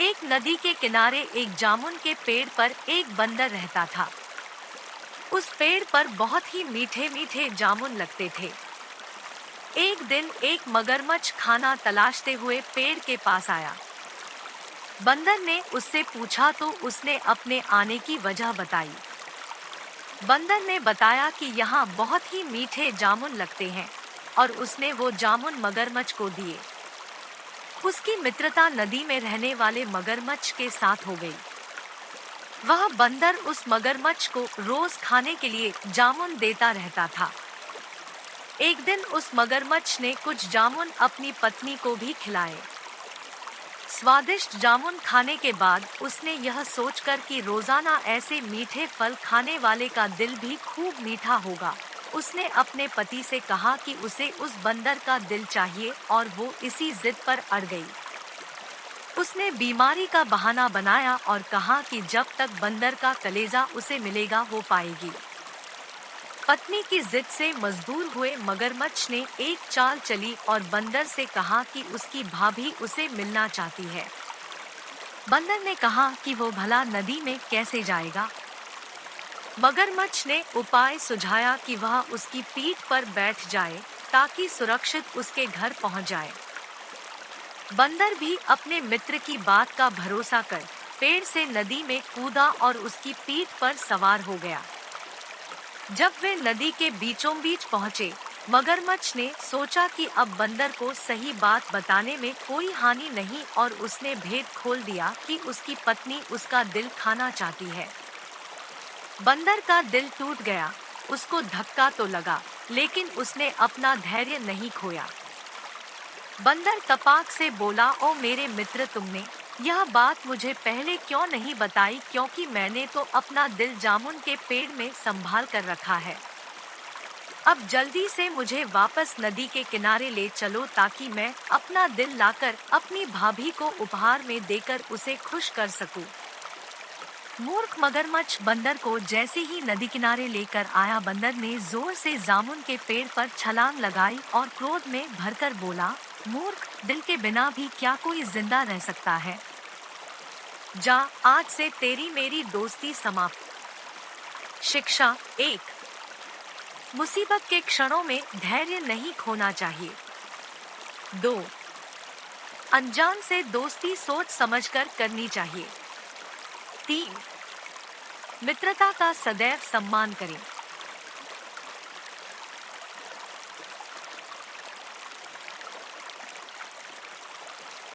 एक नदी के किनारे एक जामुन के पेड़ पर एक बंदर रहता था। उस पेड़ पर बहुत ही मीठे मीठे जामुन लगते थे। एक दिन एक मगरमच्छ खाना तलाशते हुए पेड़ के पास आया। बंदर ने उससे पूछा तो उसने अपने आने की वजह बताई। बंदर ने बताया कि यहाँ बहुत ही मीठे जामुन लगते हैं और उसने वो जामुन मगरमच्छ को दिए। उसकी मित्रता नदी में रहने वाले मगरमच्छ के साथ हो गई। वह बंदर उस मगरमच्छ को रोज खाने के लिए जामुन देता रहता था। एक दिन उस मगरमच्छ ने कुछ जामुन अपनी पत्नी को भी खिलाए। स्वादिष्ट जामुन खाने के बाद उसने यह सोचकर कि रोजाना ऐसे मीठे फल खाने वाले का दिल भी खूब मीठा होगा, उसने अपने पति से कहा कि उसे उस बंदर का दिल चाहिए और वो इसी जिद पर अड़ गई। उसने बीमारी का बहाना बनाया और कहा कि जब तक बंदर का कलेजा उसे मिलेगा वो पाएगी। पत्नी की जिद से मजबूर हुए मगरमच्छ ने एक चाल चली और बंदर से कहा कि उसकी भाभी उसे मिलना चाहती है। बंदर ने कहा कि वो भला नदी में कैसे जाएगा। मगरमच्छ ने उपाय सुझाया कि वह उसकी पीठ पर बैठ जाए ताकि सुरक्षित उसके घर पहुंच जाए। बंदर भी अपने मित्र की बात का भरोसा कर पेड़ से नदी में कूदा और उसकी पीठ पर सवार हो गया। जब वे नदी के बीचों बीच पहुंचे, मगरमच्छ ने सोचा कि अब बंदर को सही बात बताने में कोई हानि नहीं और उसने भेद खोल दिया कि उसकी पत्नी उसका दिल खाना चाहती है। बंदर का दिल टूट गया। उसको धक्का तो लगा, लेकिन उसने अपना धैर्य नहीं खोया। बंदर तपाक से बोला, ओ मेरे मित्र, तुमने यह बात मुझे पहले क्यों नहीं बताई, क्योंकि मैंने तो अपना दिल जामुन के पेड़ में संभाल कर रखा है। अब जल्दी से मुझे वापस नदी के किनारे ले चलो ताकि मैं अपना दिल लाकर अपनी भाभी को उपहार में देकर उसे खुश कर सकूं। मूर्ख मगरमच्छ बंदर को जैसे ही नदी किनारे लेकर आया, बंदर ने जोर से जामुन के पेड़ पर छलांग लगाई और क्रोध में भरकर बोला, मूर्ख, दिल के बिना भी क्या कोई जिंदा रह सकता है? जा, आज से तेरी मेरी दोस्ती समाप्त। शिक्षा 1। मुसीबत के क्षणों में धैर्य नहीं खोना चाहिए। 2। अनजान से दोस्ती सोच समझकर करनी चाहिए। 3। मित्रता का सदैव सम्मान करें।